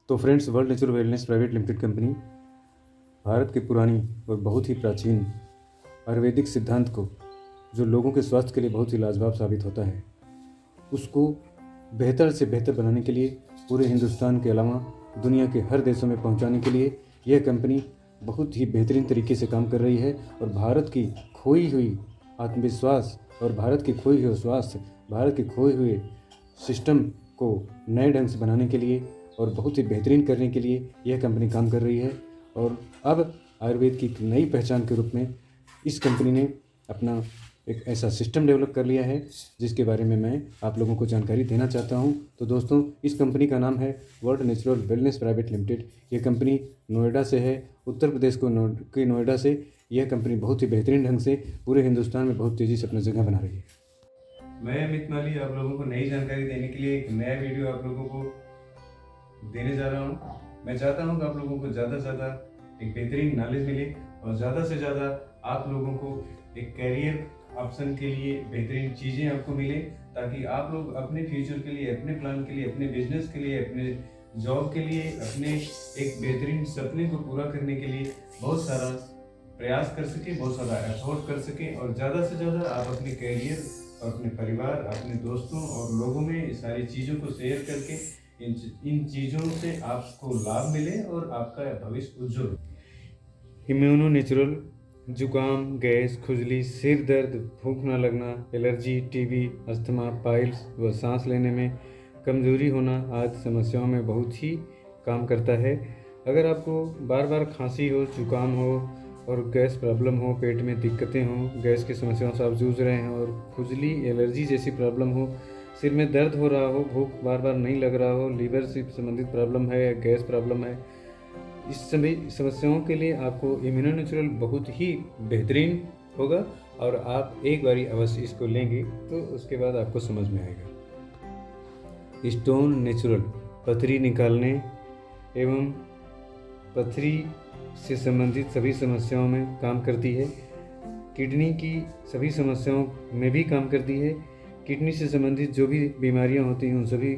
तो friends, world natural wellness private limited company Bharat की पुरानी और बहुत ही प्राचीन आयुर्वेदिक सिद्धांत को, जो लोगों के स्वास्थ्य के लिए बहुत ही लाजवाब साबित होता है, उसको बेहतर से बेहतर बनाने के लिए पूरे हिंदुस्तान के अलावा दुनिया के हर देशों में पहुंचाने के लिए यह कंपनी बहुत ही बेहतरीन तरीके से काम कर रही है। और भारत की खोई हुई आत्मविश्वास और भारत की खोई हुई स्वास्थ्य, भारत के खोए हुए सिस्टम को नए ढंग से बनाने के लिए और बहुत ही बेहतरीन करने के लिए यह कंपनी काम कर रही है। और अब आयुर्वेद की एक नई पहचान के रूप में इस कंपनी ने अपना एक ऐसा सिस्टम डेवलप कर लिया है जिसके बारे में मैं आप लोगों को जानकारी देना चाहता हूं। तो दोस्तों, इस कंपनी का नाम है world natural wellness private limited. यह कंपनी नोएडा से है, उत्तर प्रदेश को नोएडा से। यह कंपनी बहुत ही बेहतरीन ढंग से पूरे हिंदुस्तान में बहुत तेज़ी से अपना जगह बना रही है। मैं अमित माली आप लोगों को नई जानकारी देने के लिए एक नया वीडियो आप लोगों को देने जा रहा हूँ। मैं चाहता हूँ कि आप लोगों को ज़्यादा से ज़्यादा एक बेहतरीन नॉलेज मिले और ज़्यादा से ज़्यादा आप लोगों को एक कैरियर ऑप्शन के लिए बेहतरीन चीज़ें आपको मिले, ताकि आप लोग अपने फ्यूचर के लिए, अपने प्लान के लिए, अपने बिजनेस के लिए, अपने जॉब के लिए, अपने एक बेहतरीन सपने को पूरा करने के लिए बहुत सारा प्रयास कर सके, बहुत सारा एफर्ट कर सके और ज़्यादा से ज़्यादा आप अपने कैरियर और अपने परिवार, अपने दोस्तों और लोगों में इस सारी चीज़ों को शेयर करके इन चीज़ों से आपको लाभ मिले और आपका भविष्य उज्जवल। इम्यूनो नेचुरल जुकाम, गैस, खुजली, सिर दर्द, भूख न लगना, एलर्जी, टीबी, अस्थमा, पाइल्स व सांस लेने में कमजोरी होना आदि समस्याओं में बहुत ही काम करता है। अगर आपको बार बार खांसी हो, जुकाम हो और गैस प्रॉब्लम हो, पेट में दिक्कतें हों, गैस की समस्याओं से आप जूझ रहे हैं और खुजली, एलर्जी जैसी प्रॉब्लम हो, सिर में दर्द हो रहा हो, भूख बार बार नहीं लग रहा हो, लीवर से संबंधित प्रॉब्लम है या गैस प्रॉब्लम है, इस सभी समस्याओं के लिए आपको इम्यूनो नेचुरल बहुत ही बेहतरीन होगा। और आप एक बारी अवश्य इसको लेंगे तो उसके बाद आपको समझ में आएगा। स्टोन नेचुरल पथरी निकालने एवं पथरी से संबंधित सभी समस्याओं में काम करती है। किडनी की सभी समस्याओं में भी काम करती है। किडनी से संबंधित जो भी बीमारियां होती हैं उन सभी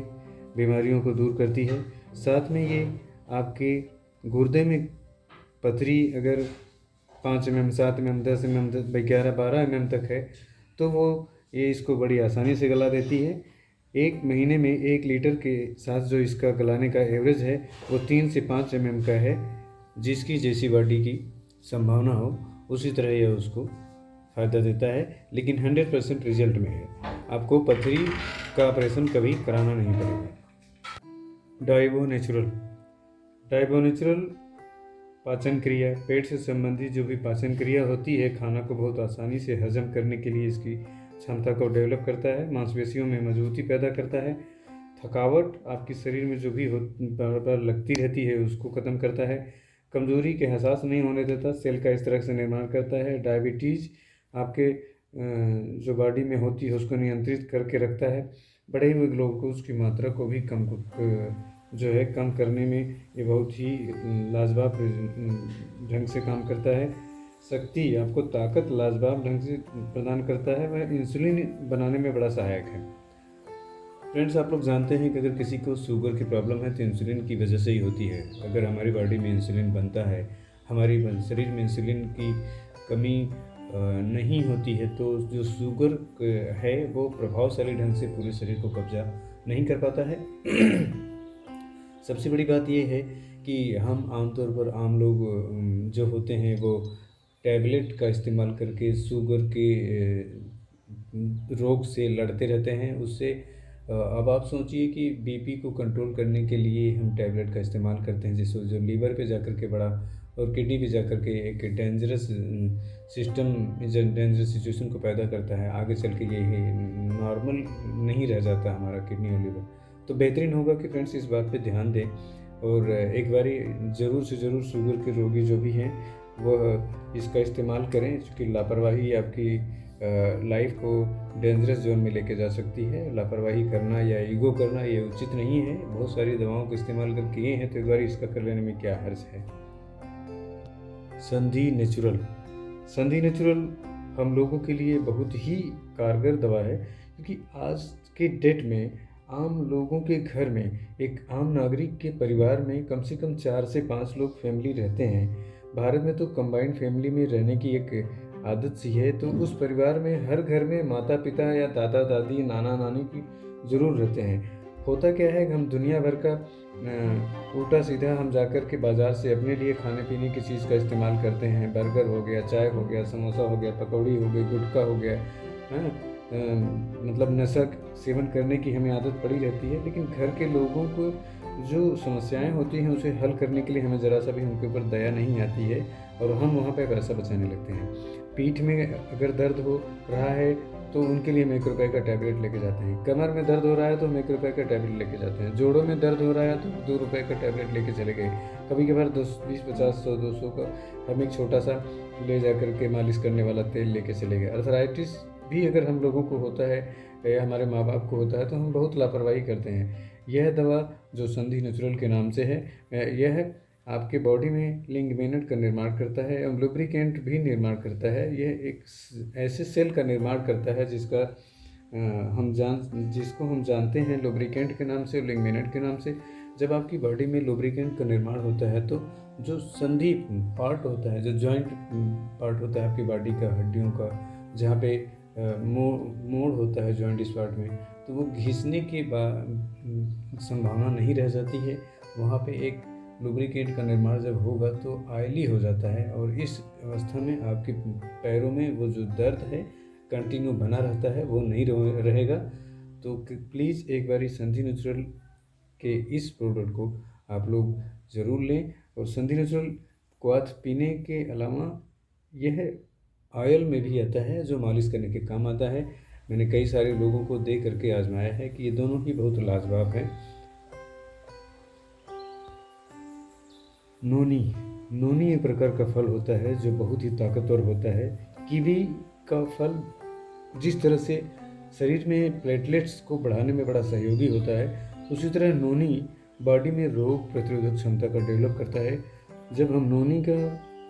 बीमारियों को दूर करती है। साथ में ये आपके गुर्दे में पथरी अगर 5 mm, 7 mm, 10 mm, 11, 12 mm तक है तो वो ये इसको बड़ी आसानी से गला देती है। 1 महीने में 1 लीटर के साथ जो इसका गलाने का एवरेज है वो 3 से 5 mm का है। जिसकी जैसी बॉडी की संभावना हो उसी तरह यह उसको फ़ायदा देता है, लेकिन 100% रिजल्ट में है। आपको पथरी का ऑपरेशन कभी कराना नहीं पड़ेगा। डाइबो नेचुरल पाचन क्रिया, पेट से संबंधित जो भी पाचन क्रिया होती है, खाना को बहुत आसानी से हजम करने के लिए इसकी क्षमता को डेवलप करता है। मांसपेशियों में मजबूती पैदा करता है। थकावट आपके शरीर में जो भी बार बार लगती रहती है उसको ख़त्म करता है। कमजोरी के एहसास नहीं होने देता, सेल का इस तरह से निर्माण करता है। डायबिटीज़ आपके जो बॉडी में होती है उसको नियंत्रित करके रखता है। बढ़े हुए ग्लूकोज की मात्रा को भी कम करने में ये बहुत ही लाजवाब ढंग से काम करता है। शक्ति, आपको ताकत लाजवाब ढंग से प्रदान करता है। वह इंसुलिन बनाने में बड़ा सहायक है। फ्रेंड्स, आप लोग जानते हैं कि अगर किसी को शुगर की प्रॉब्लम है तो इंसुलिन की वजह से ही होती है। अगर हमारी बॉडी में इंसुलिन बनता है, हमारी शरीर में इंसुलिन की कमी नहीं होती है तो जो शुगर है वो प्रभावशाली ढंग से पूरे शरीर को कब्जा नहीं कर पाता है। सबसे बड़ी बात यह है कि हम आमतौर पर आम लोग जो होते हैं वो टैबलेट का इस्तेमाल करके शुगर के रोग से लड़ते रहते हैं। उससे अब आप सोचिए कि बीपी को कंट्रोल करने के लिए हम टैबलेट का इस्तेमाल करते हैं, जिससे जो लीवर पे जाकर के बड़ा और किडनी पे जाकर के एक डेंजरस सिचुएशन को पैदा करता है। आगे चल के ये नॉर्मल नहीं रह जाता हमारा किडनी और लीवर। तो बेहतरीन होगा कि फ्रेंड्स इस बात पे ध्यान दें और एक बारी ज़रूर से ज़रूर शुगर के रोगी जो भी हैं वह इसका इस्तेमाल करें, क्योंकि लापरवाही आपकी लाइफ को डेंजरस जोन में लेके जा सकती है। लापरवाही करना या ईगो करना ये उचित नहीं है। बहुत सारी दवाओं का इस्तेमाल कर किए हैं तो एक बार इसका कर लेने में क्या हर्ज है। संधि नेचुरल हम लोगों के लिए बहुत ही कारगर दवा है, क्योंकि आज के डेट में आम लोगों के घर में, एक आम नागरिक के परिवार में कम से कम 4 से 5 लोग फैमिली रहते हैं। भारत में तो कंबाइंड फैमिली में रहने की एक आदत सी है, तो उस परिवार में हर घर में माता पिता या दादा दादी, नाना नानी की ज़रूर रहते हैं। होता क्या है कि हम दुनिया भर का उल्टा सीधा हम जाकर के बाज़ार से अपने लिए खाने पीने की चीज़ का इस्तेमाल करते हैं। बर्गर हो गया, चाय हो गया, समोसा हो गया, पकौड़ी हो गई, गुटखा हो गया, है ना? मतलब नशा सेवन करने की हमें आदत पड़ी रहती है। लेकिन घर के लोगों को जो समस्याएं होती हैं उसे हल करने के लिए हमें ज़रा सा भी उनके ऊपर दया नहीं आती है और हम वहाँ पे पैसा बचाने लगते हैं। पीठ में अगर दर्द हो रहा है तो उनके लिए हम 1 रुपये का टैबलेट लेके जाते हैं। कमर में दर्द हो रहा है तो हम 1 रुपये का टैबलेट लेके जाते हैं। जोड़ों में दर्द हो रहा है तो 2 रुपये का टैबलेट लेके चले गए। कभी कभार 10, 20, 50, 100, 200 का हम एक छोटा सा ले जा कर के मालिश करने वाला तेल लेके चले गए। अर्थराइटिस भी अगर हम लोगों को होता है या हमारे माँ बाप को होता है तो हम बहुत लापरवाही करते हैं। यह दवा जो संधि नेचुरल के नाम से है, यह आपके बॉडी में लिंगामेंट का निर्माण करता है और लुब्रिकेंट भी निर्माण करता है। यह एक ऐसे सेल का निर्माण करता है जिसको हम जानते हैं लुब्रिकेंट के नाम से और लिंगामेंट के नाम से। जब आपकी बॉडी में लुब्रिकेंट का निर्माण होता है तो जो संधि पार्ट होता है, जो जॉइंट पार्ट होता है आपकी बॉडी का, हड्डियों का, जहाँ पे मोड़ होता है जॉइंट इस पार्ट में, तो वो घिसने की संभावना नहीं रह जाती है। वहाँ पे एक लुब्रिकेंट का निर्माण जब होगा तो ऑयली हो जाता है और इस अवस्था में आपके पैरों में वो जो दर्द है कंटिन्यू बना रहता है, वो नहीं रहेगा। तो प्लीज़ एक बार संधि नेचुरल के इस प्रोडक्ट को आप लोग ज़रूर लें। और संधि नेचुरल क्वाथ पीने के अलावा यह ऑयल में भी आता है जो मालिश करने के काम आता है। मैंने कई सारे लोगों को दे करके आजमाया है कि ये दोनों ही बहुत लाजवाब है। नोनी एक प्रकार का फल होता है जो बहुत ही ताकतवर होता है। कीवी का फल जिस तरह से शरीर में प्लेटलेट्स को बढ़ाने में बड़ा सहयोगी होता है, उसी तरह नोनी बॉडी में रोग प्रतिरोधक क्षमता का डेवलप करता है। जब हम नोनी का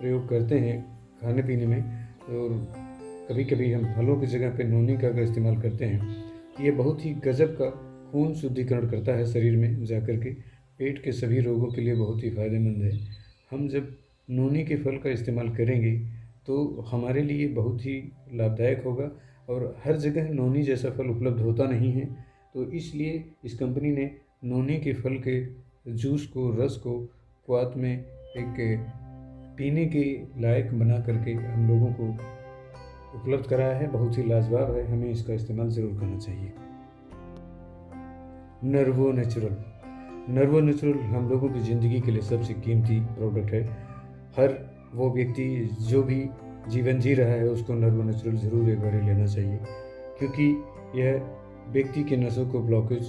प्रयोग करते हैं खाने पीने में, और कभी कभी हम फलों की जगह पे नोनी का अगर इस्तेमाल करते हैं तो ये बहुत ही गजब का खून शुद्धिकरण करता है शरीर में जाकर के। पेट के सभी रोगों के लिए बहुत ही फ़ायदेमंद है। हम जब नोनी के फल का इस्तेमाल करेंगे तो हमारे लिए बहुत ही लाभदायक होगा और हर जगह नोनी जैसा फल उपलब्ध होता नहीं है। तो इसलिए इस कंपनी ने नोनी के फल के जूस को, रस को क्वाथ में एक पीने के लायक बना करके हम लोगों को उपलब्ध कराया है। बहुत ही लाजवाब है, हमें इसका इस्तेमाल ज़रूर करना चाहिए। नर्वो नेचुरल हम लोगों की ज़िंदगी के लिए सबसे कीमती प्रोडक्ट है। हर वो व्यक्ति जो भी जीवन जी रहा है उसको नर्वो नेचुरल ज़रूर एक बार लेना चाहिए, क्योंकि यह व्यक्ति के नसों को ब्लॉकेज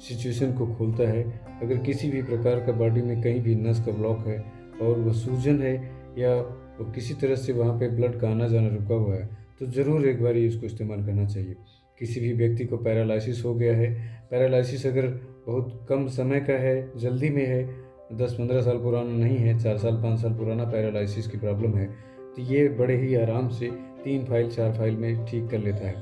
सिचुएशन को खोलता है। अगर किसी भी प्रकार का बॉडी में कहीं भी नस का ब्लॉक है और वह सूजन है या वो किसी तरह से वहाँ पे ब्लड का आना जाना रुका हुआ है, तो ज़रूर एक बार इसको इस्तेमाल करना चाहिए। किसी भी व्यक्ति को पैरालिसिस हो गया है, पैरालिसिस अगर बहुत कम समय का है, जल्दी में है, 10-15 साल पुराना नहीं है, 4 साल 5 साल पुराना पैरालिसिस की प्रॉब्लम है, तो ये बड़े ही आराम से 3 फाइल 4 फाइल में ठीक कर लेता है।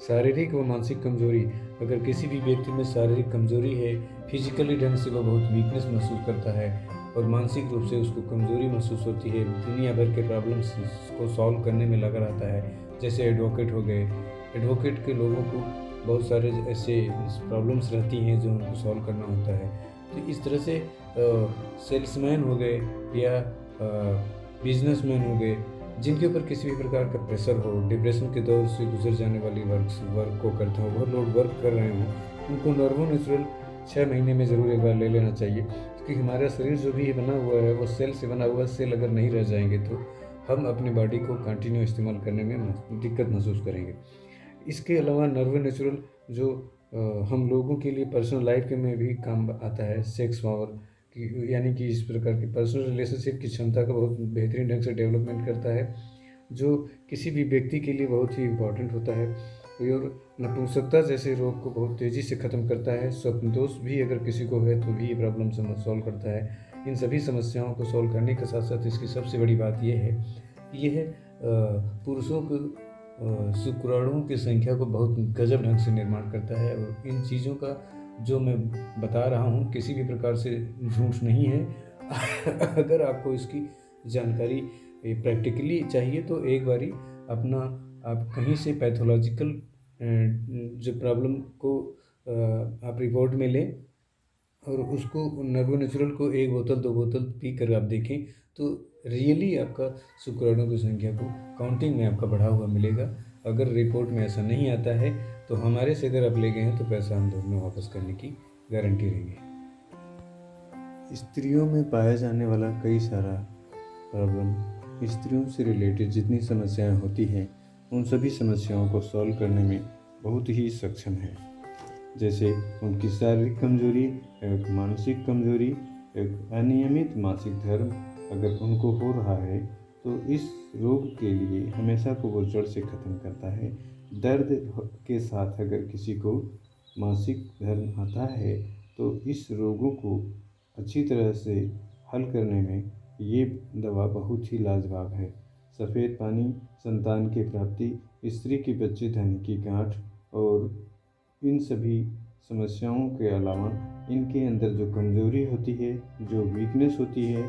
शारीरिक व मानसिक कमजोरी, अगर किसी भी व्यक्ति में शारीरिक कमजोरी है, फिजिकली ढंग से वह बहुत वीकनेस महसूस करता है और मानसिक रूप से उसको कमजोरी महसूस होती है, दुनिया भर के प्रॉब्लम्स को सॉल्व करने में लगा रहता है, जैसे एडवोकेट हो गए, एडवोकेट के लोगों को बहुत सारे ऐसे प्रॉब्लम्स रहती हैं जो उनको सॉल्व करना होता है। तो इस तरह से सेल्समैन हो गए या बिजनेसमैन हो गए, जिनके ऊपर किसी भी प्रकार का प्रेशर हो, डिप्रेशन के दौर से गुजर जाने वाली वर्क को करते हो, ओवरलोड वर्क कर रहे हो, उनको नर्वो नेचुरल 6 महीने में ज़रूर एक बार ले लेना चाहिए। क्योंकि हमारा शरीर जो भी बना हुआ है वो सेल से बना हुआ है। सेल अगर नहीं रह जाएंगे तो हम अपनी बॉडी को कंटिन्यू इस्तेमाल करने में दिक्कत महसूस करेंगे। इसके अलावा नर्वो नेचुरल जो हम लोगों के लिए पर्सनल लाइफ के में भी काम आता है, सेक्स पावर की, यानी कि इस प्रकार की पर्सनल रिलेशनशिप की क्षमता का बहुत बेहतरीन ढंग से डेवलपमेंट करता है, जो किसी भी व्यक्ति के लिए बहुत ही इम्पॉर्टेंट होता है। और नपुंसकता जैसे रोग को बहुत तेज़ी से ख़त्म करता है। स्वप्न दोष भी अगर किसी को है तो भी ये प्रॉब्लम सॉल्व करता है। इन सभी समस्याओं को सॉल्व करने के साथ साथ इसकी सबसे बड़ी बात यह है कि यह पुरुषों को शुक्राणुओं की संख्या को बहुत गजब ढंग से निर्माण करता है और इन चीज़ों का जो मैं बता रहा हूँ किसी भी प्रकार से झूठ नहीं है। अगर आपको इसकी जानकारी प्रैक्टिकली चाहिए तो एक बारी अपना आप कहीं से पैथोलॉजिकल जो प्रॉब्लम को आप रिपोर्ट में लें और उसको नर्वो नेचुरल को 1 बोतल 2 बोतल पी कर आप देखें तो रियली आपका शुक्राणु की संख्या को काउंटिंग में आपका बढ़ा हुआ मिलेगा। अगर रिपोर्ट में ऐसा नहीं आता है तो हमारे से अगर आप ले गए हैं तो पैसा हम दोनों वापस करने की गारंटी रहेगी। स्त्रियों में पाया जाने वाला कई सारा प्रॉब्लम, स्त्रियों से रिलेटेड जितनी समस्याएं होती हैं उन सभी समस्याओं को सॉल्व करने में बहुत ही सक्षम है। जैसे उनकी शारीरिक कमजोरी, एक मानसिक कमजोरी, एक अनियमित मासिक धर्म अगर उनको हो रहा है तो इस रोग के लिए हमेशा को वो जड़ से ख़त्म करता है। दर्द के साथ अगर किसी को मासिक धर्म आता है तो इस रोगों को अच्छी तरह से हल करने में ये दवा बहुत ही लाजवाब है। सफ़ेद पानी, संतान की प्राप्ति, स्त्री की बच्चे धन की गांठ और इन सभी समस्याओं के अलावा इनके अंदर जो कमज़ोरी होती है, जो वीकनेस होती है,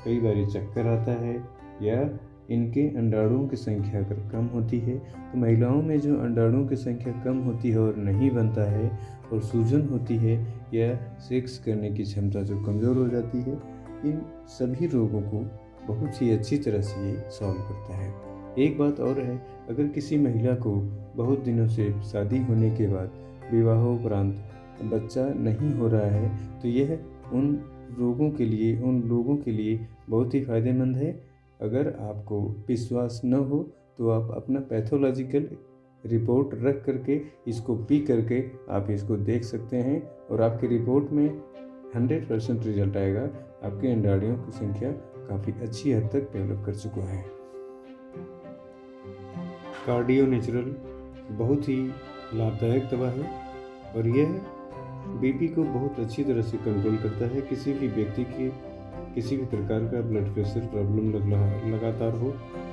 कई बार चक्कर आता है या इनके अंडाणुओं की संख्या अगर कम होती है तो महिलाओं में जो अंडाणुओं की संख्या कम होती है और नहीं बनता है और सूजन होती है या सेक्स करने की क्षमता जो कमज़ोर हो जाती है, इन सभी रोगों को बहुत ही अच्छी तरह से ये सॉल्व करता है। एक बात और है, अगर किसी महिला को बहुत दिनों से शादी होने के बाद विवाहोपरांत बच्चा नहीं हो रहा है तो यह उन लोगों के लिए बहुत ही फ़ायदेमंद है। अगर आपको विश्वास न हो तो आप अपना पैथोलॉजिकल रिपोर्ट रख करके इसको पी करके आप इसको देख सकते हैं और आपकी रिपोर्ट में 100% रिजल्ट आएगा। आपके अंडाणुओं की संख्या काफ़ी अच्छी हद तक डेवलप कर चुका है। कार्डियो नेचुरल बहुत ही लाभदायक दवा है और यह बीपी को बहुत अच्छी तरह से कंट्रोल करता है। किसी भी व्यक्ति के किसी भी प्रकार का ब्लड प्रेशर प्रॉब्लम लगातार हो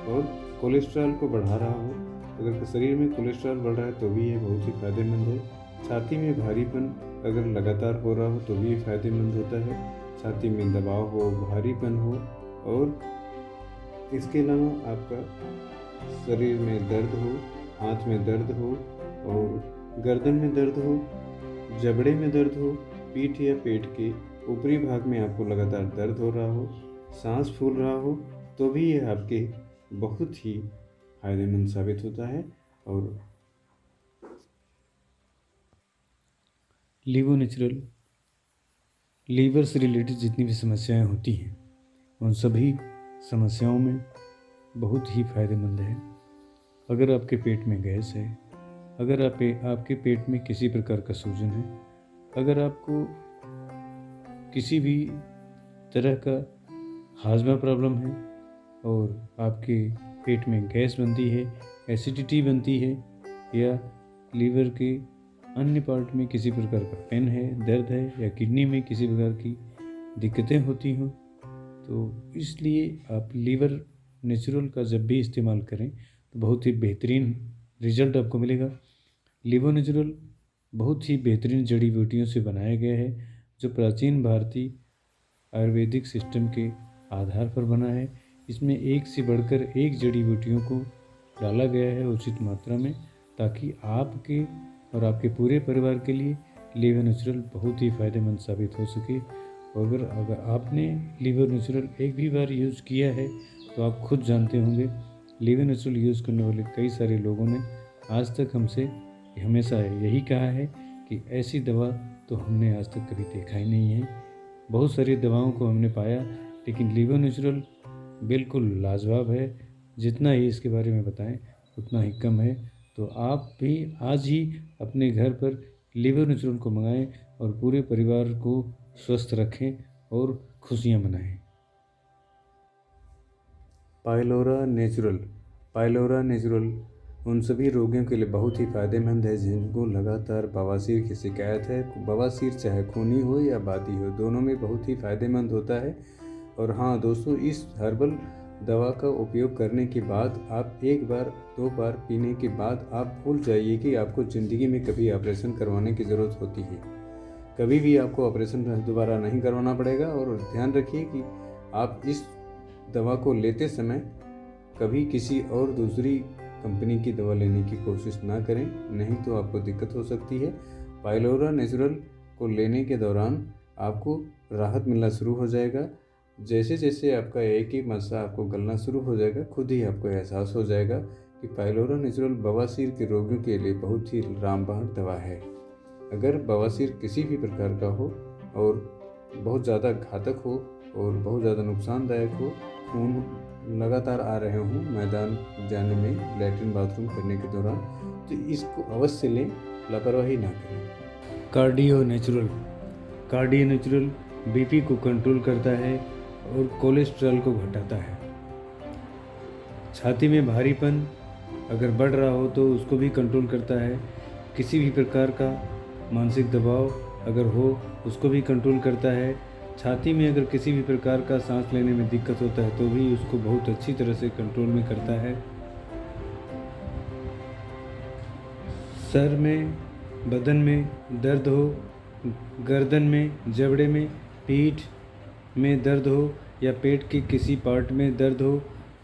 और कोलेस्ट्रॉल को बढ़ा रहा हो, अगर शरीर में कोलेस्ट्रॉल बढ़ रहा है तो भी ये बहुत ही फ़ायदेमंद है। छाती में भारीपन अगर लगातार हो रहा हो तो भी ये फ़ायदेमंद होता है। छाती में दबाव हो, भारीपन हो और इसके अलावा आपका शरीर में दर्द हो, हाथ में दर्द हो और गर्दन में दर्द हो, जबड़े में दर्द हो, पीठ या पेट के ऊपरी भाग में आपको लगातार दर्द हो रहा हो, सांस फूल रहा हो तो भी यह आपके बहुत ही फायदेमंद साबित होता है। और लीवो नेचुरल लीवर से रिलेटेड जितनी भी समस्याएं होती हैं उन सभी समस्याओं में बहुत ही फायदेमंद है। अगर आपके पेट में गैस है, अगर आपके पेट में किसी प्रकार का सूजन है, अगर आपको किसी भी तरह का हाजमा प्रॉब्लम है और आपके पेट में गैस बनती है, एसिडिटी बनती है या लीवर के अन्य पार्ट में किसी प्रकार का पेन है, दर्द है या किडनी में किसी प्रकार की दिक्कतें होती हों तो इसलिए आप लीवर नेचुरल का जब भी इस्तेमाल करें तो बहुत ही बेहतरीन रिजल्ट आपको मिलेगा। लीवो नेचुरल बहुत ही बेहतरीन जड़ी बूटियों से बनाया गया है जो प्राचीन भारतीय आयुर्वेदिक सिस्टम के आधार पर बना है। इसमें एक से बढ़कर एक जड़ी बूटियों को डाला गया है उचित मात्रा में ताकि आपके और आपके पूरे परिवार के लिए लीवर नेचुरल बहुत ही फ़ायदेमंद साबित हो सके। और अगर आपने लीवर नेचुरल एक भी बार यूज़ किया है तो आप खुद जानते होंगे। लीवर नेचुरल यूज़ करने वाले कई सारे लोगों ने आज तक हमसे हमेशा यही कहा है कि ऐसी दवा तो हमने आज तक कभी देखा ही नहीं है। बहुत सारी दवाओं को हमने पाया लेकिन लीवर नेचुरल बिल्कुल लाजवाब है। जितना ही इसके बारे में बताएं उतना ही कम है। तो आप भी आज ही अपने घर पर लीवर नेचुरल को मंगाएं और पूरे परिवार को स्वस्थ रखें और खुशियां मनाएं। पाइलोरा नेचुरल उन सभी रोगियों के लिए बहुत ही फ़ायदेमंद है जिनको लगातार बवासीर की शिकायत है। बवासीर चाहे खूनी हो या बादी हो, दोनों में बहुत ही फ़ायदेमंद होता है। और हाँ दोस्तों, इस हर्बल दवा का उपयोग करने के बाद आप एक बार दो बार पीने के बाद आप भूल जाइए कि आपको ज़िंदगी में कभी ऑपरेशन करवाने की ज़रूरत होती है। कभी भी आपको ऑपरेशन दोबारा नहीं करवाना पड़ेगा। और ध्यान रखिए कि आप इस दवा को लेते समय कभी किसी और दूसरी कंपनी की दवा लेने की कोशिश ना करें, नहीं तो आपको दिक्कत हो सकती है। पाइलोरा नेचुरल को लेने के दौरान आपको राहत मिलना शुरू हो जाएगा। जैसे जैसे आपका एक एक मस्सा आपको गलना शुरू हो जाएगा, खुद ही आपको एहसास हो जाएगा कि पाइलोरा नेचुरल बवासीर के रोगियों के लिए बहुत ही रामबाण दवा है। अगर बवासीर किसी भी प्रकार का हो और बहुत ज़्यादा घातक हो और बहुत ज़्यादा नुकसानदायक हो, खून लगातार आ रहे हों मैदान जाने में, लैट्रिन बाथरूम करने के दौरान, तो इसको अवश्य लें, लापरवाही ना करें। कार्डियो नेचुरल बीपी को कंट्रोल करता है और कोलेस्ट्रॉल को घटाता है। छाती में भारीपन अगर बढ़ रहा हो तो उसको भी कंट्रोल करता है। किसी भी प्रकार का मानसिक दबाव अगर हो उसको भी कंट्रोल करता है। छाती में अगर किसी भी प्रकार का सांस लेने में दिक्कत होता है तो भी उसको बहुत अच्छी तरह से कंट्रोल में करता है। सर में, बदन में दर्द हो, गर्दन में, जबड़े में, पीठ में दर्द हो या पेट के किसी पार्ट में दर्द हो,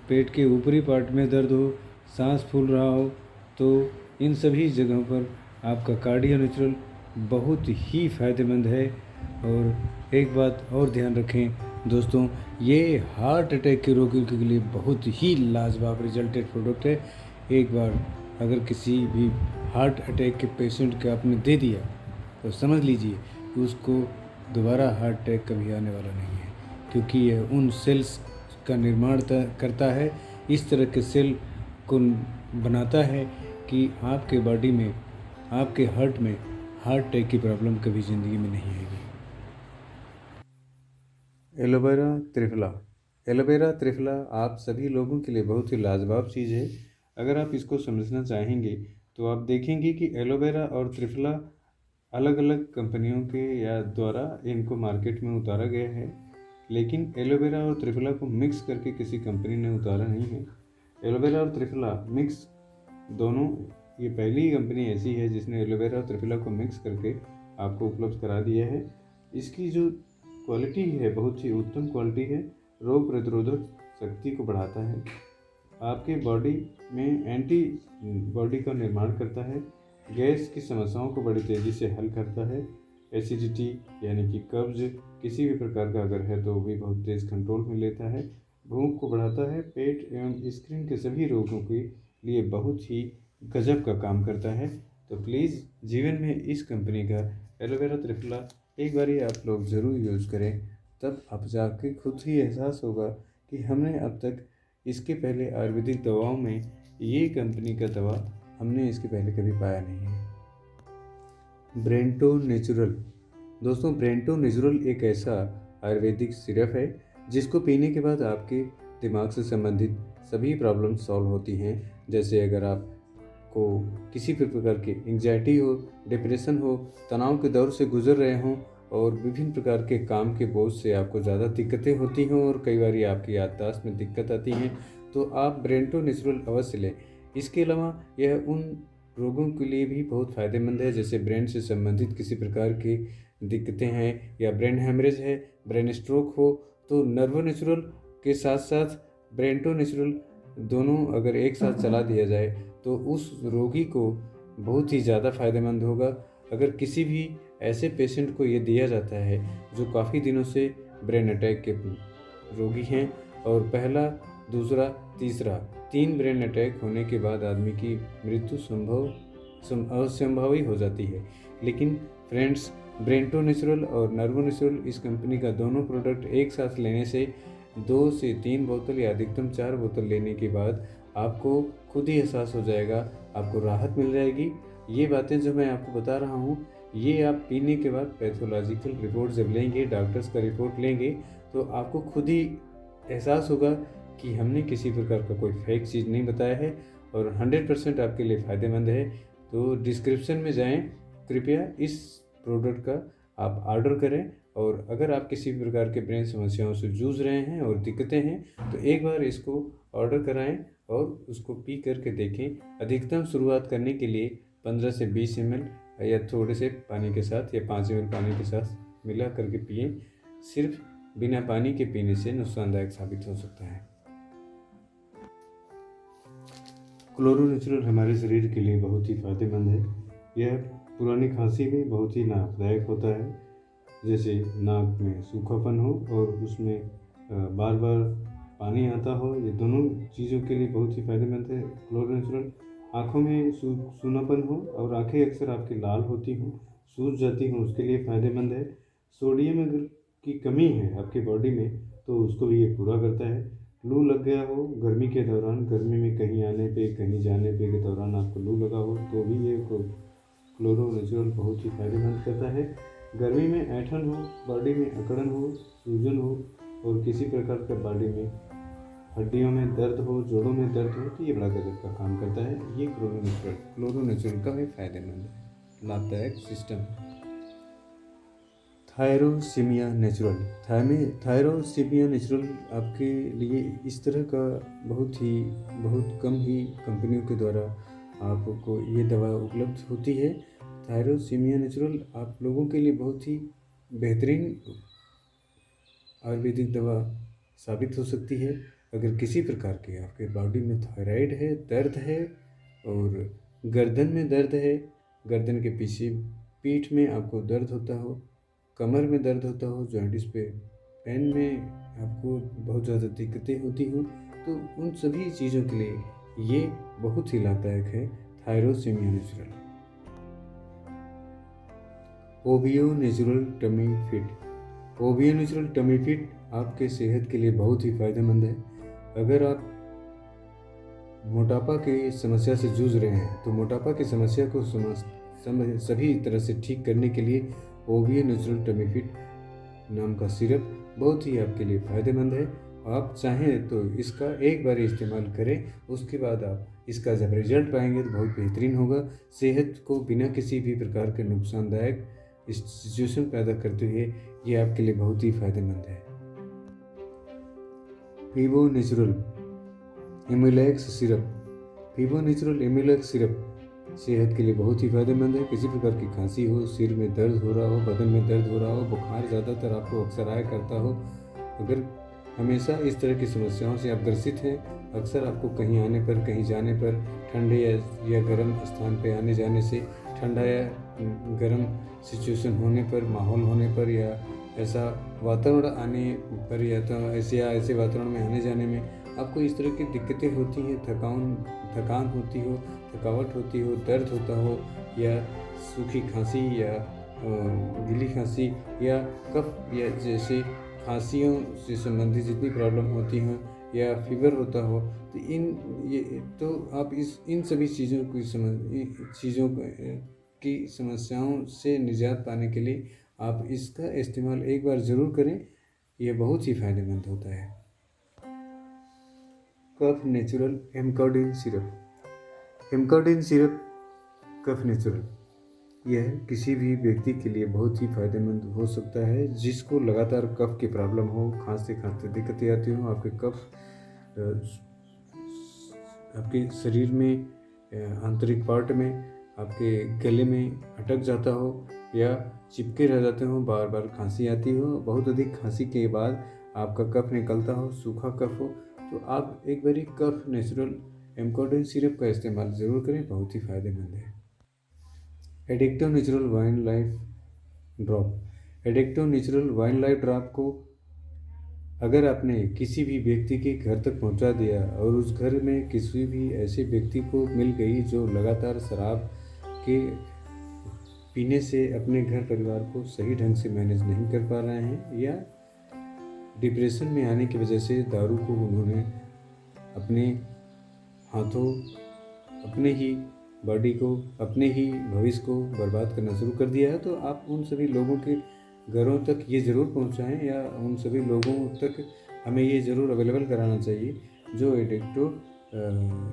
पेट के ऊपरी पार्ट में दर्द हो, सांस फूल रहा हो, तो इन सभी जगहों पर आपका कार्डियो नेचुरल बहुत ही फ़ायदेमंद है। और एक बात और ध्यान रखें दोस्तों, ये हार्ट अटैक के रोगियों के लिए बहुत ही लाजवाब रिजल्टेड प्रोडक्ट है। एक बार अगर किसी भी हार्ट अटैक के पेशेंट को आपने दे दिया तो समझ लीजिए कि उसको दोबारा हार्ट अटैक कभी आने वाला नहीं है, क्योंकि यह उन सेल्स का निर्माण करता है, इस तरह के सेल को बनाता है कि आपके बॉडी में, आपके हार्ट में हार्ट अटैक की प्रॉब्लम कभी ज़िंदगी में नहीं आएगी। एलोवेरा त्रिफला आप सभी लोगों के लिए बहुत ही लाजवाब चीज़ है। अगर आप इसको समझना चाहेंगे तो आप देखेंगे कि एलोवेरा और त्रिफला अलग अलग कंपनियों के या द्वारा इनको मार्केट में उतारा गया है, लेकिन एलोवेरा और त्रिफला को मिक्स करके किसी कंपनी ने उतारा नहीं है। एलोवेरा और त्रिफला मिक्स दोनों, ये पहली ही कंपनी ऐसी है जिसने एलोवेरा और त्रिफला को मिक्स करके आपको उपलब्ध करा दिया है। इसकी जो क्वालिटी है बहुत ही उत्तम क्वालिटी है, रोग प्रतिरोधक शक्ति को बढ़ाता है, आपके बॉडी में एंटी बॉडी का निर्माण करता है, गैस की समस्याओं को बड़ी तेज़ी से हल करता है, एसिडिटी यानी कि कब्ज किसी भी प्रकार का अगर है तो भी बहुत तेज़ कंट्रोल में लेता है, भूख को बढ़ाता है, पेट एवं स्किन के सभी रोगों के लिए बहुत ही गजब का काम करता है। तो प्लीज़ जीवन में इस कंपनी का एलोवेरा त्रिफला एक बार ही आप लोग ज़रूर यूज़ करें, तब आप जाके खुद ही एहसास होगा कि हमने अब तक इसके पहले आयुर्वेदिक दवाओं में ये कंपनी का दवा हमने इसके पहले कभी पाया नहीं है। ब्रेंटो नेचुरल दोस्तों, ब्रेंटो नेचुरल एक ऐसा आयुर्वेदिक सिरप है जिसको पीने के बाद आपके दिमाग से संबंधित सभी प्रॉब्लम सॉल्व होती हैं। जैसे अगर आपको किसी भी प्रकार की एंग्जाइटी हो, डिप्रेशन हो, तनाव के दौर से गुजर रहे हों और विभिन्न प्रकार के काम के बोझ से आपको ज़्यादा दिक्कतें होती हों और कई बार आपकी याददाश्त में दिक्कत आती हैं, तो आप ब्रेंटो नेचुरल अवश्य लें। इसके अलावा यह उन रोगों के लिए भी बहुत फ़ायदेमंद है जैसे ब्रेन से संबंधित किसी प्रकार की दिक्कतें हैं या ब्रेन हेमरेज है, ब्रेन स्ट्रोक हो, तो नर्वो नेचुरल के साथ साथ ब्रेंटो नेचुरल दोनों अगर एक साथ चला दिया जाए तो उस रोगी को बहुत ही ज़्यादा फ़ायदेमंद होगा। अगर किसी भी ऐसे पेशेंट को ये दिया जाता है जो काफ़ी दिनों से ब्रेन अटैक के रोगी हैं और पहला, दूसरा, तीसरा 3 ब्रेन अटैक होने के बाद आदमी की मृत्यु असंभव हो जाती है, लेकिन फ्रेंड्स ब्रेंटो नेचुरल और नर्वो नेचुरल इस कंपनी का दोनों प्रोडक्ट एक साथ लेने से 2 से 3 बोतल या अधिकतम 4 बोतल लेने के बाद आपको खुद ही एहसास हो जाएगा, आपको राहत मिल जाएगी। ये बातें जो मैं आपको बता रहा हूँ ये आप पीने के बाद पैथोलॉजिकल रिपोर्ट जब लेंगे, डॉक्टर्स का रिपोर्ट लेंगे, तो आपको खुद ही एहसास होगा कि हमने किसी प्रकार का कोई फेक चीज़ नहीं बताया है और 100% आपके लिए फ़ायदेमंद है। तो डिस्क्रिप्शन में जाएं, कृपया इस प्रोडक्ट का आप ऑर्डर करें और अगर आप किसी भी प्रकार के ब्रेन समस्याओं से जूझ रहे हैं और दिक्कतें हैं तो एक बार इसको ऑर्डर कराएं और उसको पी करके देखें। अधिकतम शुरुआत करने के लिए 15 से 20 ml या थोड़े से पानी के साथ या 5 ml पानी के साथ मिला करके पिएं। सिर्फ बिना पानी के पीने से नुकसानदायक साबित हो सकता है। क्लोरो नेचुरल हमारे शरीर के लिए बहुत ही फायदेमंद है। यह पुरानी खांसी में बहुत ही लाभदायक होता है। जैसे नाक में सूखापन हो और उसमें बार बार पानी आता हो, ये दोनों चीज़ों के लिए बहुत ही फायदेमंद है क्लोरो नेचुरल। आँखों में सूनापन हो और आँखें अक्सर आपकी लाल होती हों, सूज जाती हों, उसके लिए फ़ायदेमंद है। सोडियम अगर की कमी है आपकी बॉडी में तो उसको भी ये पूरा करता है। लू लग गया हो गर्मी के दौरान, गर्मी में कहीं आने पे कहीं जाने पे के दौरान आपको लू लगा हो तो भी ये क्लोरो नेचुरल बहुत ही फायदेमंद करता है। गर्मी में ऐंठन हो, बॉडी में अकड़न हो, सूजन हो और किसी प्रकार का बॉडी में हड्डियों में दर्द हो, जोड़ों में दर्द हो तो ये बड़ा गजब का काम करता है। ये क्लोरो नेचुरल का भी फायदेमंद लाभदायक सिस्टम। थायरोसिमिया नेचुरल। थायरोसिमिया नेचुरल आपके लिए इस तरह का बहुत कम ही कंपनियों के द्वारा आपको ये दवा उपलब्ध होती है। थायरोसिमिया नेचुरल आप लोगों के लिए बहुत ही बेहतरीन आयुर्वेदिक दवा साबित हो सकती है। अगर किसी प्रकार के आपके बॉडी में थायराइड है, दर्द है और गर्दन में दर्द है, गर्दन के पीछे पीठ में आपको दर्द होता हो, कमर में दर्द होता हो, जॉइंटिस पे पेन में आपको बहुत ज़्यादा दिक्कतें होती हो, तो उन सभी चीज़ों के लिए ये बहुत ही लाभदायक है थायरोसिमिया नेचुरल। ओबियो नेचुरल टमी फिट। ओबियो नेचुरल टमी फिट आपके सेहत के लिए बहुत ही फायदेमंद है। अगर आप मोटापा की समस्या से जूझ रहे हैं तो मोटापा की समस्या को सभी तरह से ठीक करने के लिए ओबियो नेचुरल टमी फिट नाम का सिरप बहुत ही आपके लिए फ़ायदेमंद है। आप चाहें तो इसका एक बार इस्तेमाल करें, उसके बाद आप इसका जब रिजल्ट पाएंगे तो बहुत बेहतरीन होगा। सेहत को बिना किसी भी प्रकार के नुकसानदायक सिचुएशन पैदा करते हुए ये आपके लिए बहुत ही फ़ायदेमंद है। फीबो नेचुरल एमुलेक्स सिरप। फीबो नेचुरल एमुलेक्स सिरप सेहत के लिए बहुत ही फायदेमंद है। किसी प्रकार की खांसी हो, सिर में दर्द हो रहा हो, बदन में दर्द हो रहा हो, बुखार ज़्यादातर आपको अक्सर आया करता हो, अगर हमेशा इस तरह की समस्याओं से आप ग्रसित हैं, अक्सर आपको कहीं आने पर कहीं जाने पर ठंडे या गर्म स्थान पर आने जाने से, ठंडा या गर्म सिचुएशन होने पर, माहौल होने पर या ऐसा वातावरण आने पर या तो ऐसे वातावरण में आने जाने में आपको इस तरह की दिक्कतें होती हैं, थकान होती हो, थकावट होती हो, दर्द होता हो या सूखी खांसी या गीली खांसी या कफ या जैसे खांसियों से संबंधित जितनी प्रॉब्लम होती हों या फीवर होता हो तो आप इन सभी चीज़ों की समस्याओं से निजात पाने के लिए आप इसका इस्तेमाल एक बार ज़रूर करें। यह बहुत ही फायदेमंद होता है। कफ नेचुरल हेमकोडिन सिरप। हेमकोडिन सिरप कफ नेचुरल यह किसी भी व्यक्ति के लिए बहुत ही फायदेमंद हो सकता है जिसको लगातार कफ की प्रॉब्लम हो, खांसते खांसते दिक्कतें आती हो, आपके कफ आपके शरीर में आंतरिक पार्ट में आपके गले में अटक जाता हो या चिपके रह जाते हो, बार बार खांसी आती हो, बहुत अधिक खांसी के बाद आपका कफ निकलता हो, सूखा कफ हो, तो आप एक बारी कफ नेचुरल हेमकोडिन सिरप का इस्तेमाल ज़रूर करें, बहुत ही फायदेमंद है। एडिक्टो नेचुरल वाइन लाइफ ड्रॉप। एडिक्टो नेचुरल वाइन लाइफ ड्रॉप को अगर आपने किसी भी व्यक्ति के घर तक पहुंचा दिया और उस घर में किसी भी ऐसे व्यक्ति को मिल गई जो लगातार शराब के पीने से अपने घर परिवार को सही ढंग से मैनेज नहीं कर पा रहे हैं या डिप्रेशन में आने की वजह से दारू को उन्होंने अपने हाथों, अपने ही बॉडी को, अपने ही भविष्य को बर्बाद करना शुरू कर दिया है, तो आप उन सभी लोगों के घरों तक ये ज़रूर पहुंचाएं या उन सभी लोगों तक हमें ये ज़रूर अवेलेबल कराना चाहिए जो एडिक्टो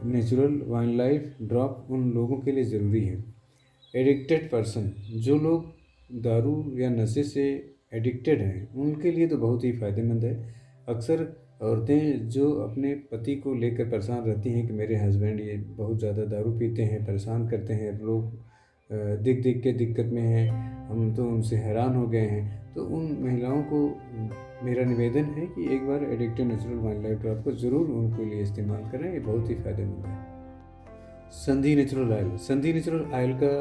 नेचुरल वाइन लाइफ ड्रॉप उन लोगों के लिए ज़रूरी है। एडिक्टेड पर्सन, जो लोग दारू या नशे से एडिक्टेड हैं उनके लिए तो बहुत ही फ़ायदेमंद है। अक्सर औरतें जो अपने पति को लेकर परेशान रहती हैं कि मेरे हस्बैंड ये बहुत ज़्यादा दारू पीते हैं, परेशान करते हैं, देख देख के दिक्कत में हैं, हम तो उनसे हैरान हो गए हैं। तो उन महिलाओं को मेरा निवेदन है कि एक बार addictive natural wild life drop को ज़रूर उनके लिए इस्तेमाल करें, ये बहुत ही फ़ायदेमंद है। संधि नेचुरल ऑयल, संधि नेचुरल ऑयल का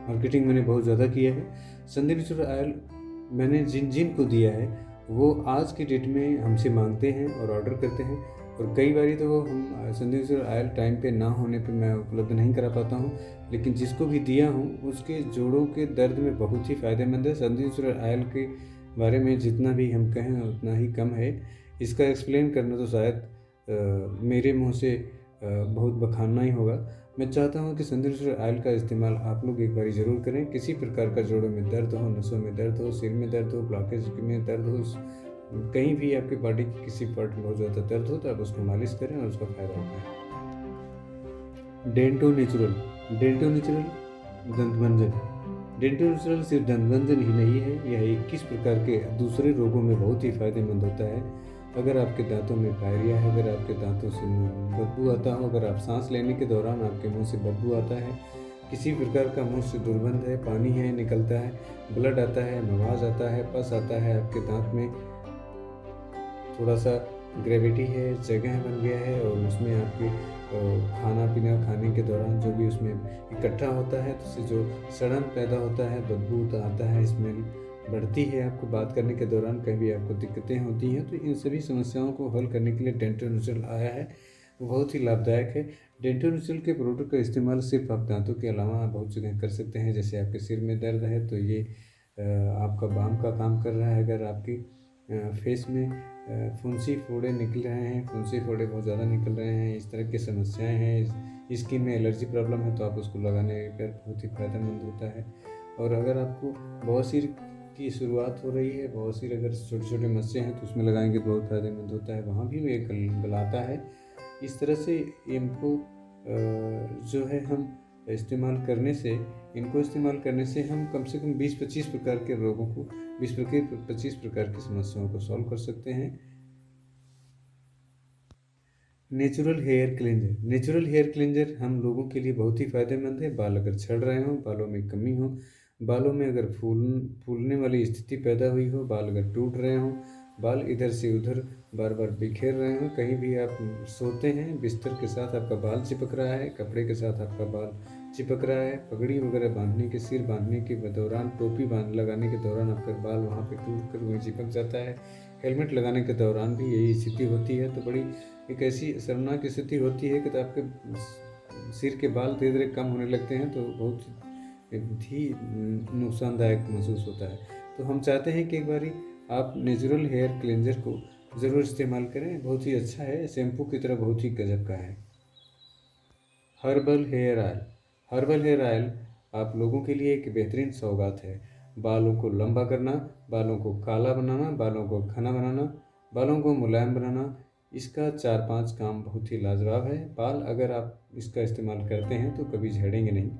मार्केटिंग मैंने बहुत ज़्यादा किया है। संधि नेचुरल ऑयल मैंने जिन जिन को दिया है वो आज की डेट में हमसे मांगते हैं और ऑर्डर करते हैं, और कई बारी तो वो हम संधि नेचुरल ऑयल टाइम पे ना होने पे मैं उपलब्ध नहीं करा पाता हूँ, लेकिन जिसको भी दिया हूँ उसके जोड़ों के दर्द में बहुत ही फ़ायदेमंद है। संधि नेचुरल ऑयल के बारे में जितना भी हम कहें उतना ही कम है। इसका एक्सप्लेन करना तो शायद मेरे मुँह से बहुत बखानना ही होगा। मैं चाहता हूँ कि संधि नेचुरल ऑयल का इस्तेमाल आप लोग एक बारी ज़रूर करें। किसी प्रकार का जोड़ों में दर्द हो, नसों में दर्द हो, सिर में दर्द हो, ब्लॉकेज में दर्द हो, कहीं भी आपके बॉडी के किसी पार्ट में बहुत ज़्यादा दर्द हो तो आप उसको मालिश करें और उसका फ़ायदा होता है। डेंटो नेचुरल, डेंटो नेचुरल दंतमंजन। डेंटो नेचुरल सिर्फ दंतमंजन ही नहीं है, यह 21 प्रकार के दूसरे रोगों में बहुत ही फ़ायदेमंद होता है। अगर आपके दांतों में पायरिया है, अगर आपके दांतों से बदबू आता हो, अगर आप सांस लेने के दौरान आपके मुंह से बदबू आता है, किसी प्रकार का मुंह से दुर्गंध है, पानी है निकलता है, ब्लड आता है, मवाज आता है, पस आता है, आपके दांत में थोड़ा सा ग्रेविटी है, जगह बन गया है और उसमें आपके खाना पीना खाने के दौरान जो भी उसमें इकट्ठा होता है तो उससे जो सड़न पैदा होता है, बदबू आता है, स्मेल बढ़ती है, आपको बात करने के दौरान कहीं भी आपको दिक्कतें होती हैं, तो इन सभी समस्याओं को हल करने के लिए डेंटो नेचुरल आया है। वो बहुत ही लाभदायक है। डेंटो नेचुरल के प्रोडक्ट का इस्तेमाल सिर्फ आप दांतों के अलावा बहुत जगह कर सकते हैं। जैसे आपके सिर में दर्द है तो ये आपका बाम का काम कर रहा है। अगर आपकी फेस में फुंसी फोड़े निकल रहे हैं, फुंसी फोड़े बहुत ज़्यादा निकल रहे हैं, इस तरह की समस्याएं हैं, स्किन में एलर्जी प्रॉब्लम है, तो आप उसको लगाने पर बहुत ही फ़ायदेमंद होता है। और अगर आपको बवासीर की शुरुआत हो रही है, बवासीर अगर छोटे छोटे मस्से हैं तो उसमें लगाएंगे तो बहुत फ़ायदेमंद होता है, वहाँ भी वो गलाता है। इस तरह से इनको जो है हम इस्तेमाल करने से हम कम से कम 20-25 प्रकार के रोगों को 20-25 प्रकार की समस्याओं को सॉल्व कर सकते हैं। Natural hair cleanser, natural hair cleanser हम लोगों के लिए बहुत ही फ़ायदेमंद है। बाल अगर झड़ रहे हों, बालों में कमी हो, बालों में अगर फूलने वाली स्थिति पैदा हुई हो, बाल अगर टूट रहे हों, बाल इधर से उधर बार बार बिखेर रहे हों, कहीं भी आप सोते हैं बिस्तर के साथ आपका बाल चिपक रहा है, कपड़े के साथ आपका बाल चिपक रहा है, पगड़ी वगैरह बांधने के, सिर बांधने के दौरान, टोपी लगाने के दौरान आपका बाल वहाँ पे टूट कर वहीं चिपक जाता है, हेलमेट लगाने के दौरान भी यही स्थिति होती है, तो बड़ी एक ऐसी शर्मनाक स्थिति होती है कि आपके सिर के बाल धीरे धीरे कम होने लगते हैं, तो बहुत ही नुकसानदायक महसूस होता है। तो हम चाहते हैं कि एक बारी आप नेचुरल हेयर क्लेंजर को ज़रूर इस्तेमाल करें, बहुत ही अच्छा है, शैम्पू की तरह बहुत ही गजब का है। Herbal hair oil, herbal hair oil आप लोगों के लिए एक बेहतरीन सौगात है। बालों को लंबा करना, बालों को काला बनाना, बालों को घना बनाना, बालों को मुलायम बनाना, इसका 4-5 काम बहुत ही लाजवाब है। बाल अगर आप इसका इस्तेमाल करते हैं तो कभी झड़ेंगे नहीं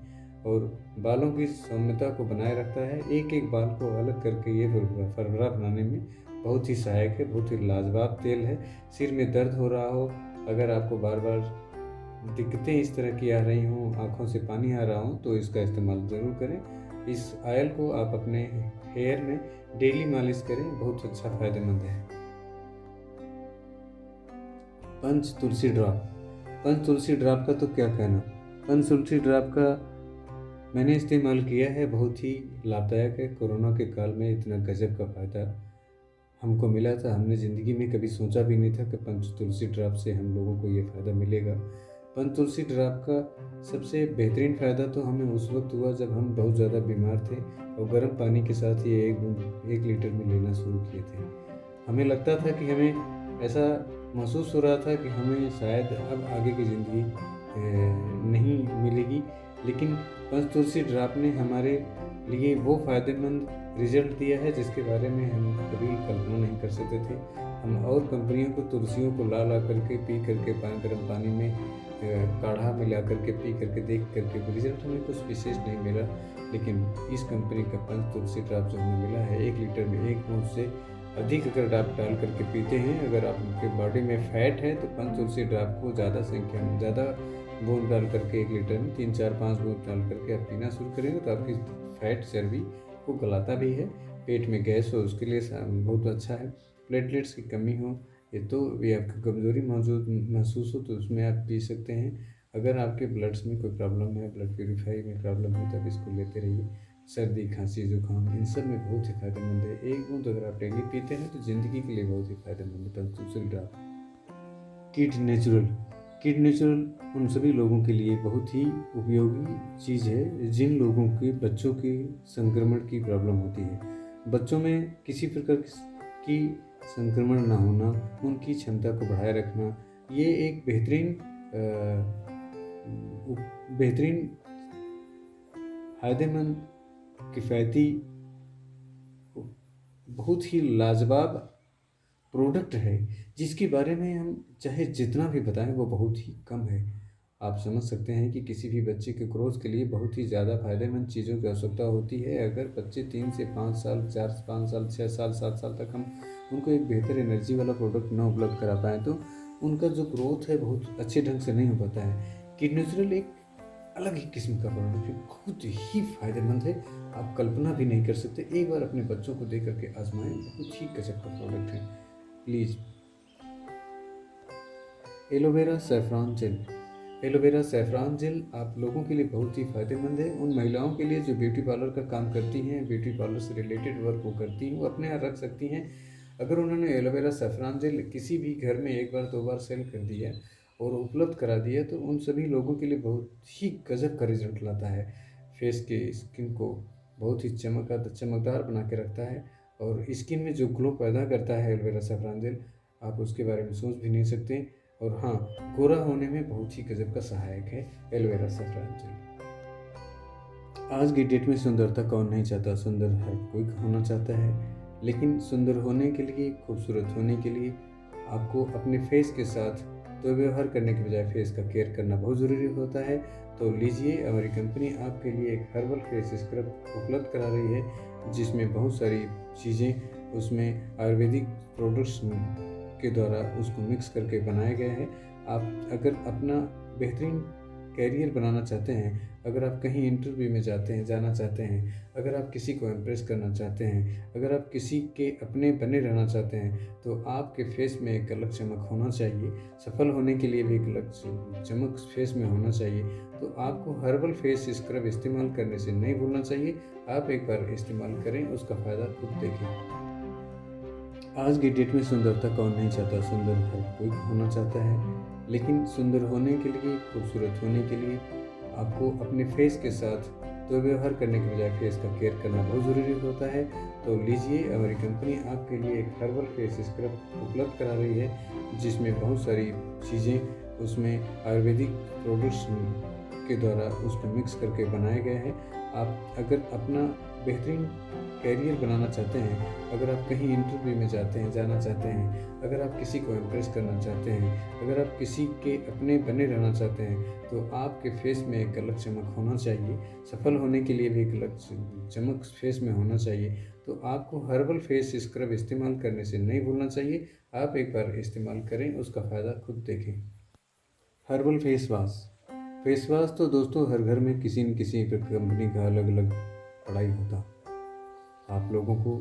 और बालों की सौम्यता को बनाए रखता है। एक एक बाल को अलग करके ये फरवरा बनाने में बहुत ही सहायक है, बहुत ही लाजवाब तेल है। सिर में दर्द हो रहा हो, अगर आपको बार बार दिक्कतें इस तरह की आ रही हों, आँखों से पानी आ रहा हो, तो इसका इस्तेमाल ज़रूर करें। इस ऑयल को आप अपने हेयर में डेली मालिश करें, बहुत अच्छा फ़ायदेमंद है। पंच तुलसी ड्रॉप, पंच तुलसी ड्रॉप का तो क्या कहना। पंच तुलसी ड्रॉप का मैंने इस्तेमाल किया है, बहुत ही लाभदायक है। कोरोना के काल में इतना गजब का फ़ायदा हमको मिला था, हमने ज़िंदगी में कभी सोचा भी नहीं था कि पंच तुलसी ड्रॉप से हम लोगों को ये फ़ायदा मिलेगा। पंच तुलसी ड्रॉप का सबसे बेहतरीन फ़ायदा तो हमें उस वक्त हुआ जब हम बहुत ज़्यादा बीमार थे और गर्म पानी के साथ ये 1 लीटर में लेना शुरू किए थे। हमें लगता था कि हमें ऐसा महसूस हो रहा था कि हमें शायद अब आगे की ज़िंदगी नहीं मिलेगी, लेकिन पंच तुलसी ड्रॉप ने हमारे लिए वो फ़ायदेमंद रिजल्ट दिया है जिसके बारे में हम कभी कल्पना नहीं कर सकते थे। हम और कंपनियों को तुलसियों को ला करके पी करके गर्म पानी में काढ़ा मिला करके पी करके देख करके रिजल्ट हमें कुछ विशेष नहीं मिला, लेकिन इस कंपनी का पंच तुलसी ड्रॉप जो हमें मिला है 1 लीटर में 1 बूंद से अधिक अगर आप डाल करके पीते हैं, अगर आपके बॉडी में फैट है तो पंच तुलसी ड्रॉप को ज़्यादा संख्या में, ज़्यादा बूंद डाल करके 1 लीटर में 3 4 5 बूंद डाल करके आप पीना शुरू करेंगे तो आपकी फैट चर्बी को गलाता भी है। पेट में गैस हो उसके लिए बहुत अच्छा है। प्लेटलेट्स की कमी हो ये तो भी आपकी कमज़ोरी मौजूद महसूस हो तो उसमें आप पी सकते हैं। अगर आपके ब्लड्स में कोई प्रॉब्लम है, ब्लड प्यूरीफाई में प्रॉब्लम है, तब इसको लेते रहिए। सर्दी, खांसी, जुकाम इन सब में बहुत ही फ़ायदेमंद है। 1 बूंद अगर आप डेली पीते हैं तो ज़िंदगी के लिए बहुत ही फ़ायदेमंद है। दूसरी drop kid natural. Kid natural उन सभी लोगों के लिए बहुत ही उपयोगी चीज़ है जिन लोगों के बच्चों के संक्रमण की प्रॉब्लम होती है। बच्चों में किसी प्रकार की संक्रमण ना होना, उनकी क्षमता को बढ़ाए रखना, ये एक बेहतरीन फ़ायदेमंद किफ़ायती बहुत ही लाजवाब प्रोडक्ट है जिसके बारे में हम चाहे जितना भी बताएं वो बहुत ही कम है। आप समझ सकते हैं कि किसी भी बच्चे के ग्रोथ के लिए बहुत ही ज़्यादा फायदेमंद चीज़ों की आवश्यकता होती है। अगर बच्चे 3 से 5 साल, 4 से 5 साल, 6 साल, 7 साल तक हम उनको एक बेहतर एनर्जी वाला प्रोडक्ट न उपलब्ध करा पाएँ तो उनका जो ग्रोथ है बहुत अच्छे ढंग से नहीं हो पाता है। किड नेचुरल एक अलग ही किस्म का प्रोडक्ट है, बहुत ही फ़ायदेमंद है, आप कल्पना भी नहीं कर सकते। एक बार अपने बच्चों को दे करके आजमाएं, बहुत ही गजब का प्रोडक्ट है। Please. Aloe vera saffron gel. Aloe vera saffron gel आप लोगों के लिए बहुत ही फ़ायदेमंद है। उन महिलाओं के लिए जो ब्यूटी पार्लर का काम करती हैं, ब्यूटी पार्लर से रिलेटेड वर्क वो करती हैं, वो अपने यहाँ रख सकती हैं। अगर उन्होंने एलोवेरा सैफरान जेल किसी भी घर में 1 बार 2 बार सेल कर दिया और उपलब्ध करा दिया तो उन सभी लोगों के लिए बहुत ही गजब का रिजल्ट लाता है। फेस के स्किन को बहुत ही चमकदार बना के रखता है और स्किन में जो ग्लो पैदा करता है एलोवेरा सैफरान जेल, आप उसके बारे में सोच भी नहीं सकते। और हाँ, गोरा होने में बहुत ही गजब का सहायक है एलोवेरा सैफरान जेल। आज की डेट में सुंदरता कौन नहीं चाहता, सुंदर हर कोई होना चाहता है। लेकिन सुंदर होने के लिए, खूबसूरत होने के लिए आपको अपने फेस के साथ दुर्व्यवहार करने के बजाय फेस का केयर करना बहुत ज़रूरी होता है। तो लीजिए, हमारी कंपनी आपके लिए एक हर्बल फेस स्क्रब उपलब्ध करा रही है जिसमें बहुत सारी चीज़ें उसमें आयुर्वेदिक प्रोडक्ट्स के द्वारा उसको मिक्स करके बनाया गया है। आप अगर अपना बेहतरीन कैरियर बनाना चाहते हैं, अगर आप कहीं इंटरव्यू में जाना चाहते हैं, अगर आप किसी को इम्प्रेस करना चाहते हैं, अगर आप किसी के अपने बने रहना चाहते हैं तो आपके फेस में एक अलग चमक होना चाहिए। सफल होने के लिए भी एक अलग चमक फेस में होना चाहिए। तो आपको हर्बल फेस स्क्रब इस्तेमाल करने से नहीं भूलना चाहिए। आप एक बार इस्तेमाल करें, उसका फ़ायदा खुद देखें। आज की डेट में सुंदरता कौन नहीं चाहता, सुंदर हर कोई होना चाहता है। लेकिन सुंदर होने के लिए, खूबसूरत होने के लिए आपको अपने फेस के साथ दुर्व्यवहार करने के बजाय फेस का केयर करना बहुत ज़रूरी होता है। तो लीजिए, हमारी कंपनी आपके लिए एक हर्बल फेस स्क्रब उपलब्ध करा रही है जिसमें बहुत सारी चीज़ें उसमें आयुर्वेदिक प्रोडक्ट्स के द्वारा उसको मिक्स करके बनाया गया है। आप अगर अपना बेहतरीन कैरियर बनाना चाहते हैं, अगर आप कहीं इंटरव्यू में जाना चाहते हैं, अगर आप किसी को इम्प्रेस करना चाहते हैं, अगर आप किसी के अपने बने रहना चाहते हैं तो आपके फेस में एक अलग चमक होना चाहिए। सफल होने के लिए भी एक अलग चमक फेस में होना चाहिए। तो आपको हर्बल फेस स्क्रब इस्तेमाल करने से नहीं भूलना चाहिए। आप एक बार इस्तेमाल करें, उसका फ़ायदा खुद देखें। हर्बल फेस वाश तो दोस्तों हर घर में किसी न किसी कंपनी का अलग अलग पढ़ाई होता। आप लोगों को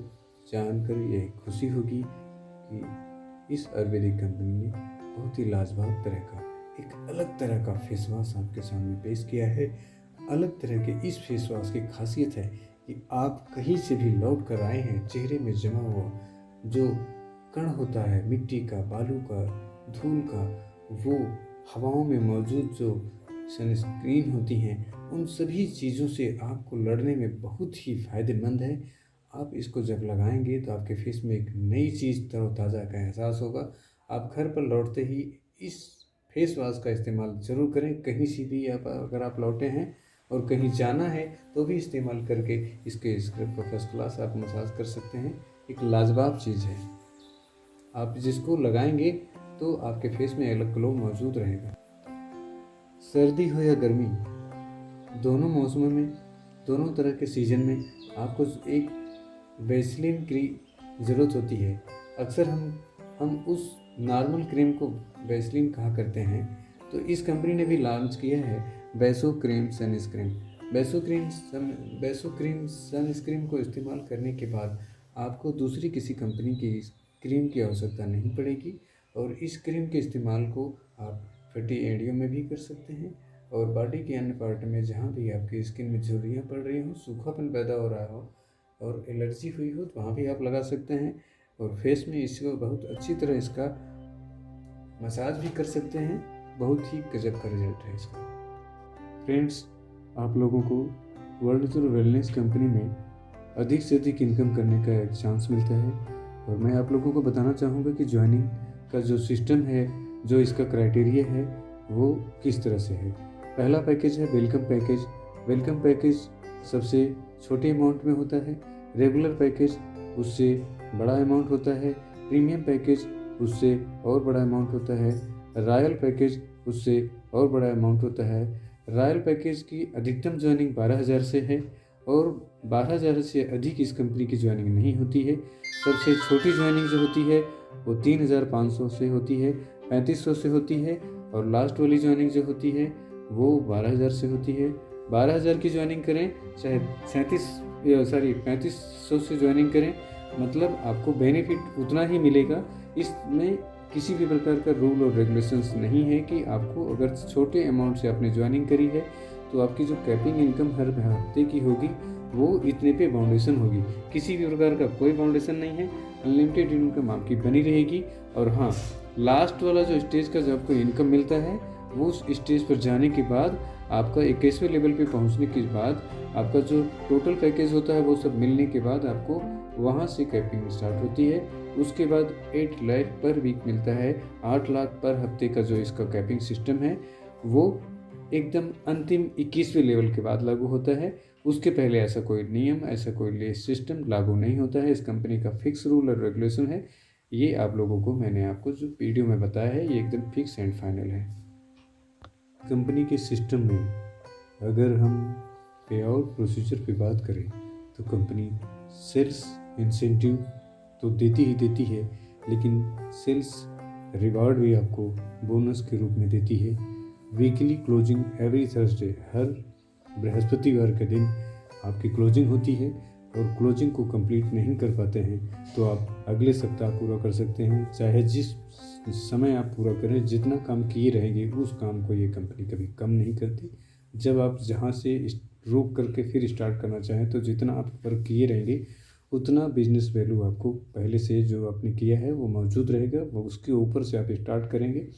जानकर यह खुशी होगी कि इस आयुर्वेदिक कंपनी ने बहुत ही लाजवाब तरह का एक अलग तरह का फेस वॉश आपके सामने पेश किया है। अलग तरह के इस फेस वॉश की खासियत है कि आप कहीं से भी लौट कर आए हैं, चेहरे में जमा हुआ जो कण होता है मिट्टी का, बालू का, धूल का, वो हवाओं में मौजूद जो सनस्क्रीन होती हैं, उन सभी चीज़ों से आपको लड़ने में बहुत ही फ़ायदेमंद है। आप इसको जब लगाएंगे तो आपके फेस में एक नई चीज़ तरोताज़ा का एहसास होगा। आप घर पर लौटते ही इस फेस वॉश का इस्तेमाल ज़रूर करें। कहीं से भी अगर आप लौटे हैं और कहीं जाना है तो भी इस्तेमाल करके इसके स्क्रब को फर्स्ट क्लास आप मसाज कर सकते हैं। एक लाजवाब चीज़ है, आप जिसको लगाएंगे तो आपके फेस में अलग ग्लो मौजूद रहेगा। सर्दी हो या गर्मी, दोनों मौसमों में, दोनों तरह के सीज़न में आपको एक वैसलीन की ज़रूरत होती है। अक्सर हम उस नॉर्मल क्रीम को वैसलीन कहा करते हैं, तो इस कंपनी ने भी लॉन्च किया है बेसो क्रीम सनस्क्रीन। बेसो क्रीम सनस्क्रीन को इस्तेमाल करने के बाद आपको दूसरी किसी कंपनी की क्रीम की आवश्यकता नहीं पड़ेगी, और इस क्रीम के इस्तेमाल को आप फटी एड़ियों में भी कर सकते हैं, और बॉडी के अन्य पार्ट में जहाँ भी आपकी स्किन में झुर्रियाँ पड़ रही हों, सूखापन पैदा हो रहा हो और एलर्जी हुई हो, तो वहाँ भी आप लगा सकते हैं। और फेस में इसको बहुत अच्छी तरह इसका मसाज भी कर सकते हैं। बहुत ही गजब का रिजल्ट है इसका। फ्रेंड्स, आप लोगों को वर्ल्ड टूर वेलनेस कंपनी में अधिक से अधिक इनकम करने का एक चांस मिलता है, और मैं आप लोगों को बताना चाहूँगा कि ज्वाइनिंग का जो सिस्टम है, जो इसका क्राइटेरिया है, वो किस तरह से है। पहला पैकेज है वेलकम पैकेज सबसे छोटे अमाउंट में होता है। रेगुलर पैकेज उससे बड़ा अमाउंट होता है। प्रीमियम पैकेज उससे और बड़ा अमाउंट होता है। रॉयल पैकेज उससे और बड़ा अमाउंट होता है। रॉयल पैकेज की अधिकतम ज्वाइनिंग 12,000 से है, और 12,000 से अधिक इस कंपनी की ज्वाइनिंग नहीं होती है। सबसे छोटी ज्वाइनिंग जो होती है वो 3,500 से होती है, 3,500 से होती है, और लास्ट वाली ज्वाइनिंग जो होती है वो 12,000 से होती है। 12,000 की ज्वाइनिंग करें चाहे 3,500 से ज्वाइनिंग करें, मतलब आपको बेनिफिट उतना ही मिलेगा। इसमें किसी भी प्रकार का रूल और रेगुलेशंस नहीं है कि आपको अगर छोटे अमाउंट से आपने ज्वाइनिंग करी है तो आपकी जो कैपिंग इनकम हर हफ्ते की होगी वो इतने पे बाउंडेशन होगी। किसी भी प्रकार का कोई बाउंडेशन नहीं है। अनलिमिटेड इनकम आपकी बनी रहेगी। और हाँ, लास्ट वाला जो स्टेज का जब आपको इनकम मिलता है, वो उस स्टेज पर जाने के बाद आपका 21वें लेवल पे पहुंचने के बाद आपका जो टोटल पैकेज होता है वो सब मिलने के बाद आपको वहाँ से कैपिंग स्टार्ट होती है। उसके बाद 8 लाख पर वीक मिलता है। 8 लाख पर हफ्ते का जो इसका कैपिंग सिस्टम है वो एकदम अंतिम 21वें लेवल के बाद लागू होता है। उसके पहले ऐसा कोई नियम, ऐसा कोई सिस्टम लागू नहीं होता है। इस कंपनी का फिक्स रूल और रेगुलेशन है। ये आप लोगों को मैंने आपको जो वीडियो में बताया है ये एकदम फिक्स एंड फाइनल है। कंपनी के सिस्टम में अगर हम पे आउट प्रोसीजर पे बात करें तो कंपनी सेल्स इंसेंटिव तो देती है, लेकिन सेल्स रिवार्ड भी आपको बोनस के रूप में देती है। वीकली क्लोजिंग एवरी थर्सडे, हर बृहस्पतिवार के दिन आपकी क्लोजिंग होती है, और क्लोजिंग को कंप्लीट नहीं कर पाते हैं तो आप अगले सप्ताह पूरा कर सकते हैं। चाहे जिस समय आप पूरा करें, जितना काम किए रहेंगे उस काम को ये कंपनी कभी कम नहीं करती। जब आप जहाँ से रोक करके फिर स्टार्ट करना चाहें तो जितना आप वर्क किए रहेंगे उतना बिजनेस वैल्यू आपको पहले से जो आपने किया है वो मौजूद रहेगा। वो उसके ऊपर से आप स्टार्ट करेंगे,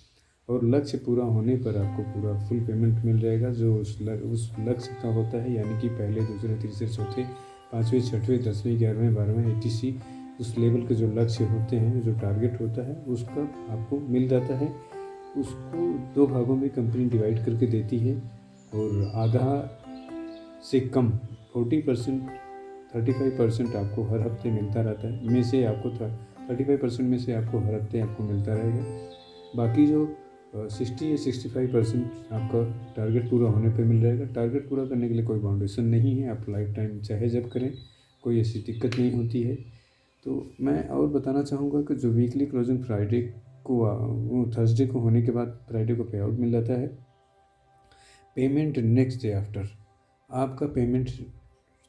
और लक्ष्य पूरा होने पर आपको पूरा फुल पेमेंट मिल जाएगा जो उस लक्ष्य का होता है। यानी कि पहले, दूसरे, तीसरे, चौथे, 5वें, 6वें, 10वें, 11वें, 12वें etc उस लेवल के जो लक्ष्य होते हैं, जो टारगेट होता है, उसका आपको मिल जाता है। उसको 2 भागों में कंपनी डिवाइड करके देती है, और आधा से कम 40% 35% आपको हर हफ्ते मिलता रहता है। में से आपको 35% में से आपको हर हफ्ते आपको मिलता रहेगा। बाकी जो 60 या 65% आपका टारगेट पूरा होने पे मिल जाएगा। टारगेट पूरा करने के लिए कोई बाउंडेशन नहीं है, आप लाइफ टाइम चाहे जब करें, कोई ऐसी दिक्कत नहीं होती है। तो मैं और बताना चाहूँगा कि जो वीकली क्लोजिंग फ्राइडे को, थर्सडे को होने के बाद फ्राइडे को पे आउट मिल जाता है। पेमेंट नेक्स्ट डे आफ्टर, आपका पेमेंट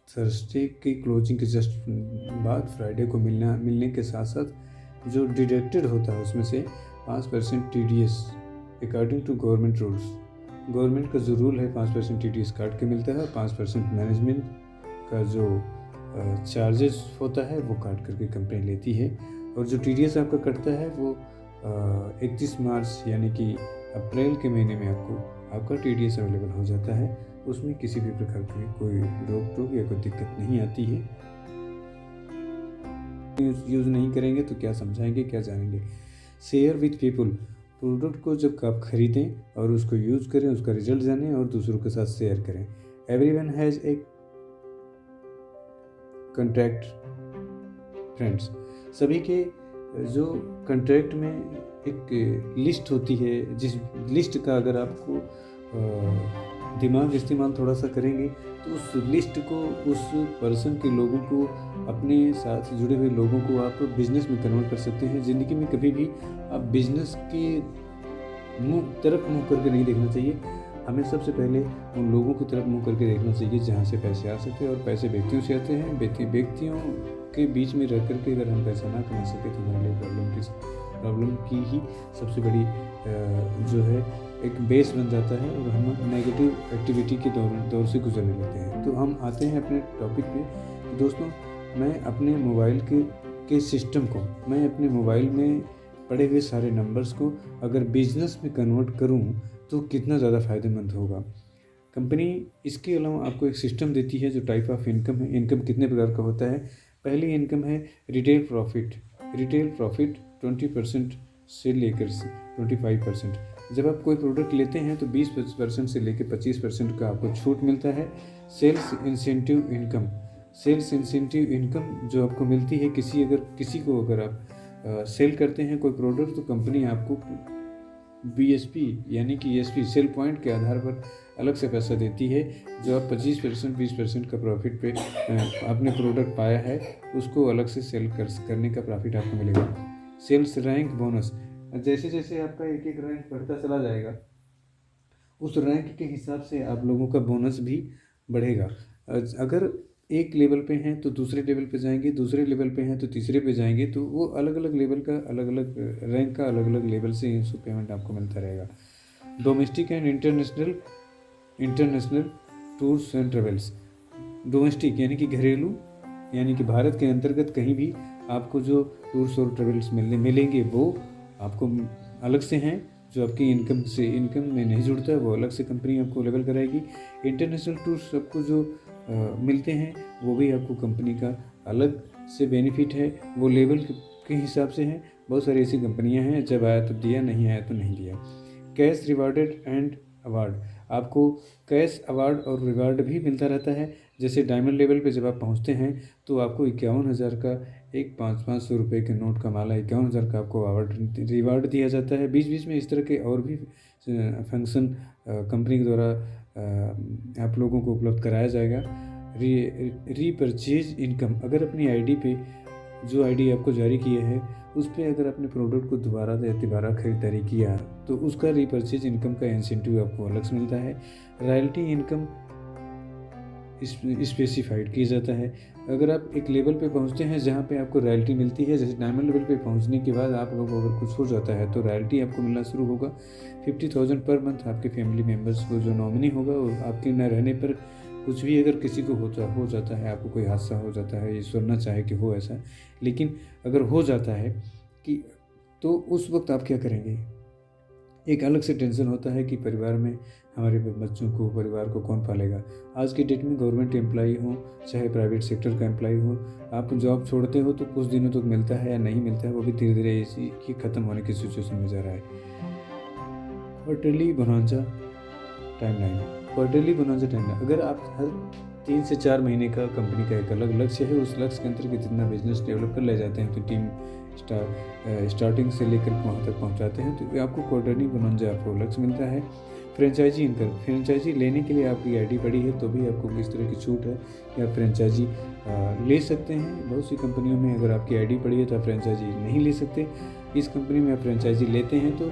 थर्सडे की क्लोजिंग के जस्ट बाद फ्राइडे को मिलने के साथ साथ जो डिडक्टेड होता है उसमें से 5% TDS according to government rules. Government का जो रूल है 5% TDS काट के मिलता है, 5% मैनेजमेंट का जो चार्जेस होता है वो काट करके कंपनी लेती है। और जो TDS आपका कटता है वो 31 मार्च यानी कि अप्रैल के महीने में आपका TDS अवेलेबल हो जाता है। उसमें किसी भी प्रकार की कोई रोक टोक या कोई दिक्कत नहीं आती है। यूज़ नहीं करेंगे तो क्या समझाएंगे, क्या जानेंगे। शेयर विथ पीपल, प्रोडक्ट को जब आप खरीदें और उसको यूज़ करें, उसका रिजल्ट जानें और दूसरों के साथ शेयर करें। Everyone has a contract friends, सभी के जो कॉन्ट्रैक्ट में एक लिस्ट होती है, जिस लिस्ट का अगर आपको दिमाग इस्तेमाल थोड़ा सा करेंगे तो उस लिस्ट को, उस पर्सन के लोगों को, अपने साथ जुड़े हुए लोगों को आप बिज़नेस में कन्वर्ट कर सकते हैं। ज़िंदगी में कभी भी आप बिज़नेस के तरफ मुँह करके नहीं देखना चाहिए। हमें सबसे पहले उन लोगों की तरफ मुँह करके देखना चाहिए जहाँ से पैसे आ सकते हैं, और पैसे व्यक्तियों से आते हैं। व्यक्तियों के बीच में रह करके अगर हम पैसा ना कमा सके तो हमारे लिए प्रॉब्लम की ही सबसे बड़ी जो है एक बेस बन जाता है, और हम नेगेटिव एक्टिविटी के दौर से गुजरने लगते हैं। तो हम आते हैं अपने टॉपिक पे। दोस्तों, मैं अपने मोबाइल के सिस्टम को, मैं अपने मोबाइल में पड़े हुए सारे नंबर्स को अगर बिजनेस में कन्वर्ट करूं तो कितना ज़्यादा फ़ायदेमंद होगा। कंपनी इसके अलावा आपको एक सिस्टम देती है जो टाइप ऑफ इनकम है। इनकम कितने प्रकार का होता है? पहली इनकम है रिटेल प्रॉफिट। रिटेल प्रॉफिट 20% से लेकर 25%। जब आप कोई प्रोडक्ट लेते हैं तो 20% से लेकर 25% का आपको छूट मिलता है। Sales incentive income. Sales incentive income जो आपको मिलती है, किसी को अगर आप सेल करते हैं कोई प्रोडक्ट, तो कंपनी आपको BSP यानी कि ESP सेल पॉइंट के आधार पर अलग से पैसा देती है, जो आप 25% 20% का प्रॉफिट पे आपने प्रोडक्ट पाया है उसको अलग से सेल करने का प्रॉफिट आपको मिलेगा। Sales rank bonus. जैसे जैसे आपका एक एक रैंक बढ़ता चला जाएगा, उस रैंक के हिसाब से आप लोगों का बोनस भी बढ़ेगा। अगर एक लेवल पे हैं तो दूसरे लेवल पे जाएंगे, दूसरे लेवल पे हैं तो तीसरे पे जाएंगे, तो वो अलग अलग लेवल का, अलग अलग रैंक का, अलग अलग लेवल से इसको पेमेंट आपको मिलता रहेगा। Domestic and international tours and travels. Domestic यानी कि घरेलू, यानी कि भारत के अंतर्गत कहीं भी आपको जो टूर्स और ट्रेवल्स मिलेंगे वो आपको अलग से हैं, जो आपकी इनकम में नहीं जुड़ता है, वो अलग से कंपनी आपको लेवल कराएगी। इंटरनेशनल टूर्स आपको जो मिलते हैं वो भी आपको कंपनी का अलग से बेनिफिट है, वो लेवल के हिसाब से है। बहुत सारी ऐसी कंपनियां हैं, जब आया तो दिया, नहीं आया तो नहीं दिया। Cash rewarded and award. आपको कैश अवार्ड और रिवार्ड भी मिलता रहता है। जैसे डायमंड लेवल पे जब आप पहुंचते हैं तो आपको 51,000 का एक 500 रुपये के नोट का माला, 51,000 का आपको अवार्ड रिवार्ड दिया जाता है। बीच बीच में इस तरह के और भी फंक्शन कंपनी के द्वारा आप लोगों को उपलब्ध कराया जाएगा। Repurchase income. अगर अपनी आईडी पे, जो आईडी आपको जारी किया है उस पर अगर अपने प्रोडक्ट को दोबारा खरीदारी किया तो उसका रीपरचेज इनकम का इंसेंटिव आपको अलग से मिलता है। रॉयल्टी इनकम स्पेसिफाइड किया जाता है। अगर आप एक लेवल पे पहुंचते हैं जहां पे आपको रॉयल्टी मिलती है, जैसे डायमंड लेवल पे पहुंचने के बाद आप लोगों को अगर कुछ हो जाता है तो रॉयल्टी आपको मिलना शुरू होगा। 50,000 पर मंथ आपके फैमिली मेम्बर्स को जो नॉमिनी होगा, और आपके न रहने पर कुछ भी अगर किसी को हो जाता है, आपको कोई हादसा हो जाता है, ईश्वर ना चाहे कि हो ऐसा, लेकिन अगर हो जाता है कि तो उस वक्त आप क्या करेंगे? एक अलग से टेंशन होता है कि परिवार में हमारे बच्चों को, परिवार को कौन पालेगा। आज की डेट में गवर्नमेंट एम्प्लॉई हो चाहे प्राइवेट सेक्टर का एम्प्लॉई हो, आप जॉब छोड़ते हो तो कुछ दिनों तक मिलता है या नहीं मिलता है, वो भी धीरे धीरे इसी की ख़त्म होने की सिचुएशन में जा रहा है। Quarterly bonanza timeline. Quarterly bonanza timeline. अगर आप हर 3 से 4 महीने का कंपनी का एक अलग लक्ष्य है, उस लक्ष्य के अंतर्गत जितना बिजनेस डेवलप कर ले जाते हैं तो टीम स्टार्टिंग से लेकर वहाँ तक पहुँचाते हैं, तो आपको क्वार्टरली बोनांजा आपको लक्ष्य मिलता है। Franchise income. फ्रेंचाइजी लेने के लिए आपकी आईडी पड़ी है तो भी आपको किस तरह की छूट है, या फ्रेंचाइजी ले सकते हैं। बहुत सी कंपनियों में अगर आपकी आईडी पड़ी है तो आप फ्रेंचाइजी नहीं ले सकते। इस कंपनी में आप फ्रेंचाइजी लेते हैं तो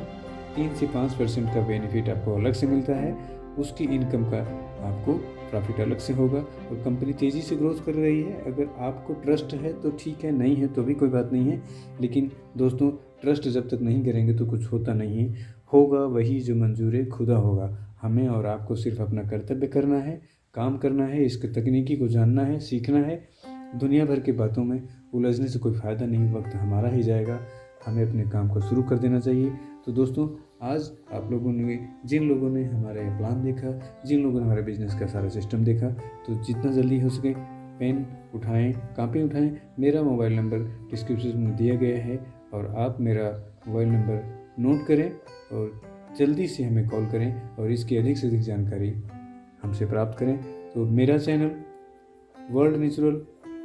3 से 5% का बेनिफिट आपको अलग से मिलता है, उसकी इनकम का आपको प्रॉफिट अलग से होगा। और कंपनी तेज़ी से ग्रोथ कर रही है, अगर आपको ट्रस्ट है तो ठीक है, नहीं है तो भी कोई बात नहीं है। लेकिन दोस्तों, ट्रस्ट जब तक नहीं करेंगे तो कुछ होता नहीं है। होगा वही जो मंजूर खुदा होगा। हमें और आपको सिर्फ अपना कर्तव्य करना है, काम करना है, इसके तकनीकी को जानना है, सीखना है। दुनिया भर की बातों में उलझने से कोई फ़ायदा नहीं, वक्त हमारा ही जाएगा। हमें अपने काम को शुरू कर देना चाहिए। तो दोस्तों, आज आप लोगों ने, जिन लोगों ने हमारा ये प्लान देखा, जिन लोगों ने हमारे बिजनेस का सारा सिस्टम देखा, तो जितना जल्दी हो सके पेन उठाएं, कॉपी उठाएं। मेरा मोबाइल नंबर डिस्क्रिप्शन में दिया गया है और आप मेरा मोबाइल नंबर नोट करें और जल्दी से हमें कॉल करें और इसकी अधिक से अधिक जानकारी हमसे प्राप्त करें। तो मेरा चैनल वर्ल्ड नेचुरल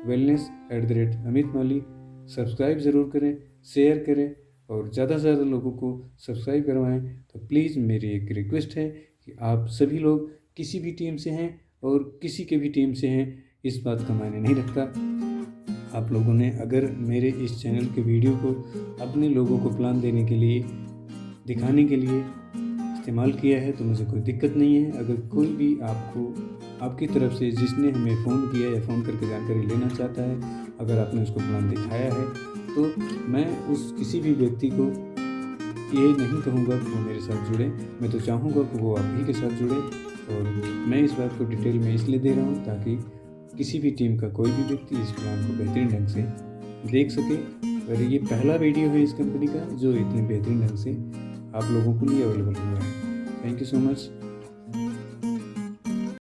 वेलनेस @अमित माली सब्सक्राइब ज़रूर करें, शेयर करें और ज़्यादा से ज़्यादा लोगों को सब्सक्राइब करवाएं। तो प्लीज़ मेरी एक रिक्वेस्ट है कि आप सभी लोग किसी भी टीम से हैं और किसी के भी टीम से हैं, इस बात का मायने नहीं रखता। आप लोगों ने अगर मेरे इस चैनल के वीडियो को अपने लोगों को प्लान देने के लिए दिखाने के लिए इस्तेमाल किया है, तो मुझे कोई दिक्कत नहीं है। अगर कोई भी आपकी तरफ से जिसने हमें फ़ोन किया या फ़ोन करके जानकारी लेना चाहता है, अगर आपने उसको प्लान दिखाया है, तो मैं उस किसी भी व्यक्ति को ये नहीं कहूँगा कि वो मेरे साथ जुड़े। मैं तो चाहूँगा कि वो आप ही के साथ जुड़े, और मैं इस बात को डिटेल में इसलिए दे रहा हूँ ताकि किसी भी टीम का कोई भी व्यक्ति इस प्लान को बेहतरीन ढंग से देख सके। और ये पहला वीडियो है इस कंपनी का जो इतने बेहतरीन ढंग से आप लोगों के लिए अवेलेबल हुआ है। Thank you so much.